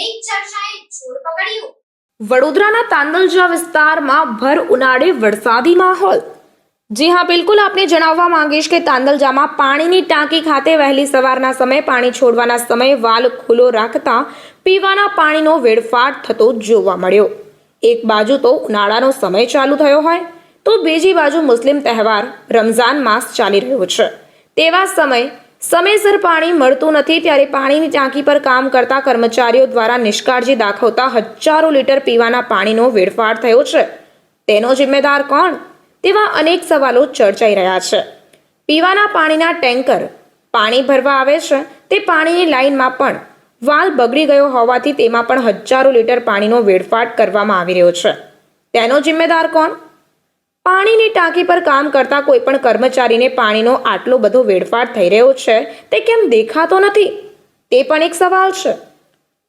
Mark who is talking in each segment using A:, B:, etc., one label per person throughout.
A: અનેક ચર્ચાએ જોર પકડ્યું।
B: વડોદરાના તાંદલજા વિસ્તારમાં ભર ઉનાળે વરસાદી માહોલ। જી હા, બિલકુલ આપને જણાવવા માંગીશ કે તાંદલજામાં પાણીની ટાંકી ખાતે વહેલી સવારના સમયે પાણી છોડવાના સમયે વાલ્વ ખુલ્લો રાખતા પીવાના પાણીનો વેડફાટ થતો જોવા મળ્યો। એક બાજુ તો ઉનાળાનો સમય ચાલુ થયો હોય તો બીજી બાજુ મુસ્લિમ તહેવાર રમઝાન માસ ચાલી રહ્યો છે। તેવા સમયસર પાણી મળતું નથી ત્યારે પાણીની ટાંકી પર કામ કરતા કર્મચારીઓ દ્વારા નિષ્કાળજી દાખવતા હજારો લીટર પીવાના પાણીનો વેડફાટ થયો છે। તેનો જિમ્મેદાર કોણ? તેવા અનેક સવાલો ચર્ચાઈ રહ્યા છે। પીવાના પાણીના ટેન્કર પાણી ભરવા આવે છે તે પાણીની લાઇનમાં પણ વાલ્વ બગડી ગયો હોવાથી તેમાં પણ હજારો લીટર પાણીનો વેડફાટ કરવામાં આવી રહ્યો છે। તેનો જિમ્મેદાર કોણ? પાણીની ટાંકી પર કામ કરતા કોઈ પણ કર્મચારીને પાણીનો આટલો બધો વેડફાટ થઈ રહ્યો છે તે કેમ દેખાતો નથી? તે પણ એક સવાલ છે।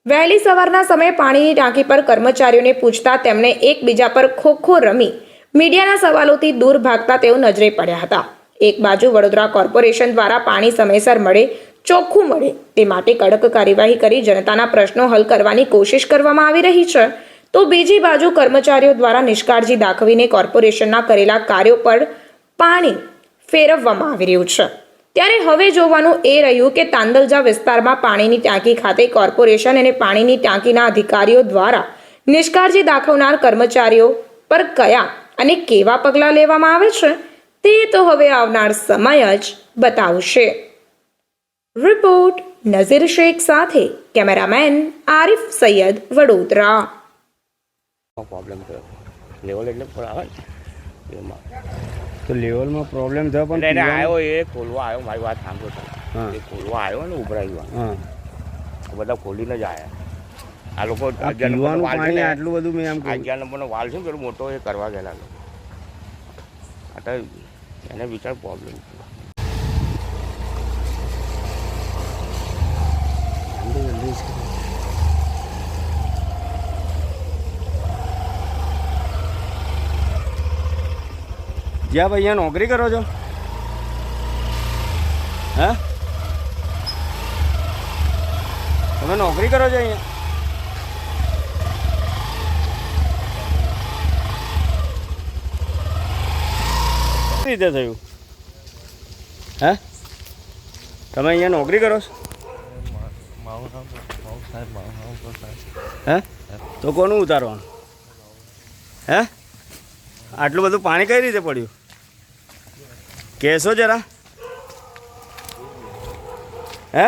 B: વહેલી સવારના સમયે પાણીની ટાંકી પર કર્મચારીઓને પૂછતા તેમણે એકબીજા પર ખો રમી મીડિયાના સવાલોથી દૂર ભાગતા તેઓ નજરે પડ્યા હતા। એક બાજુ વડોદરા કોર્પોરેશન દ્વારા પાણી સમયસર મળે, ચોખ્ખું મળે તે માટે કડક કાર્યવાહી કરી જનતાના પ્રશ્નો હલ કરવાની કોશિશ કરવામાં આવી રહી છે, તો બીજી બાજુ કર્મચારીઓ દ્વારા નિષ્કાળજી દાખવીને કોર્પોરેશનના કરેલા કાર્યો પર પાણી ફેરવવામાં આવી રહ્યું છે। ત્યારે હવે જોવાનું એ રહ્યું કે તાંદલજા વિસ્તારમાં પાણીની ટાંકી ખાતે કોર્પોરેશન અને પાણીની ટાંકીના અધિકારીઓ દ્વારા નિષ્કાળજી દાખવનાર કર્મચારીઓ પર કયા અને કેવા પગલાં લેવામાં આવે છે તે તો હવે આવનાર સમય જ બતાવશે। રિપોર્ટ નઝીર શેખ સાથે કેમેરામેન આરિફ સૈયદ, વડોદરા।
C: પ્રોબ્લેમ થયો લેવલ એટલે પર આવે ને એમાં તો લેવલમાં પ્રોબ્લેમ થયો પણ એને આવ્યો એ ખોલવા આવ્યો મારી વાત સાંભળો તો હા એ ખોલવા આવ્યો ને ઉભરાયું હા બધા ખોલીને જ આવ્યા આ લોકો 11 નંબરનો વાલ છે આટલું બધું મેં આમ 11 નંબરનો વાલ છે પેલો મોટો એ કરવા ગયેલા લોકો આ એને વિચાર પ્રોબ્લેમ જ્યાં ભૈયા નોકરી કરો છો? હે તમે નોકરી કરો છો અહીંયા? કઈ રીતે થયું? હે તમે અહીંયા નોકરી કરો છો? હે તો કોનું ઉતારવાનું? હે આટલું બધું પાણી કઈ રીતે પડ્યું? કહેશો જરા? હે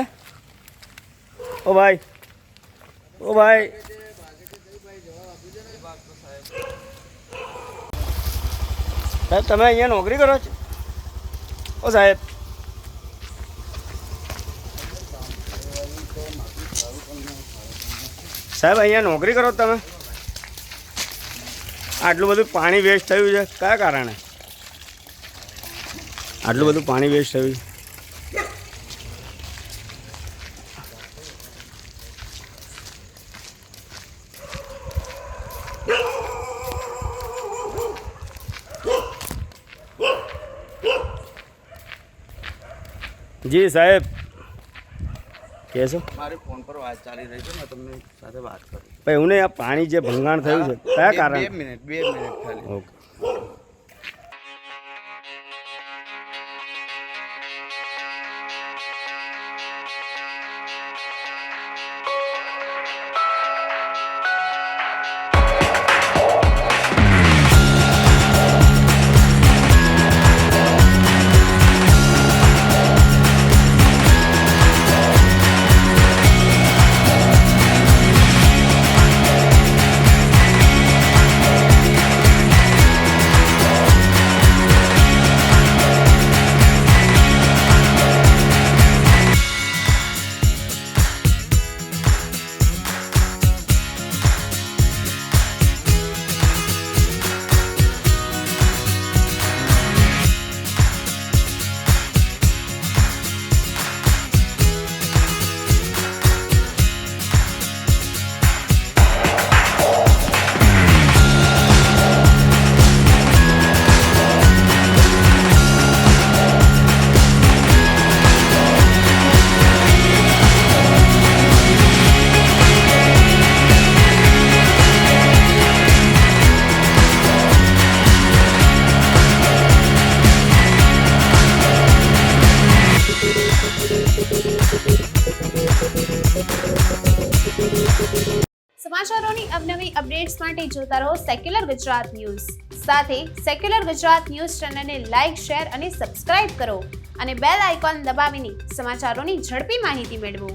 C: ઓ ભાઈ સાહેબ તમે અહીંયા નોકરી કરો છો? ઓ સાહેબ અહીંયા નોકરી કરો તમે? આટલું બધું પાણી વેસ્ટ થયું છે કયા કારણે? આટલું બધું પાણી વેસ્ટ થયું? જી સાહેબ કહેશો?
D: મારે ફોન પર વાત ચાલી રહી છે ને તમને સાથે વાત કરું
C: ભાઈ હું આ પાણી જે ભંગાણ થયું છે કયા કારણે?
D: 2 મિનિટ ખાલી
C: ઓકે
E: અપડેટ્સ માટે જોતા રહો સેક્યુલર ગુજરાત ન્યૂઝ. સાથે સેક્યુલર ગુજરાત ન્યૂઝ ચેનલને લાઇક, શેર અને સબસ્ક્રાઇબ કરો અને બેલ આઇકોન દબાવીને સમાચારોની ઝડપી માહિતી મેળવો.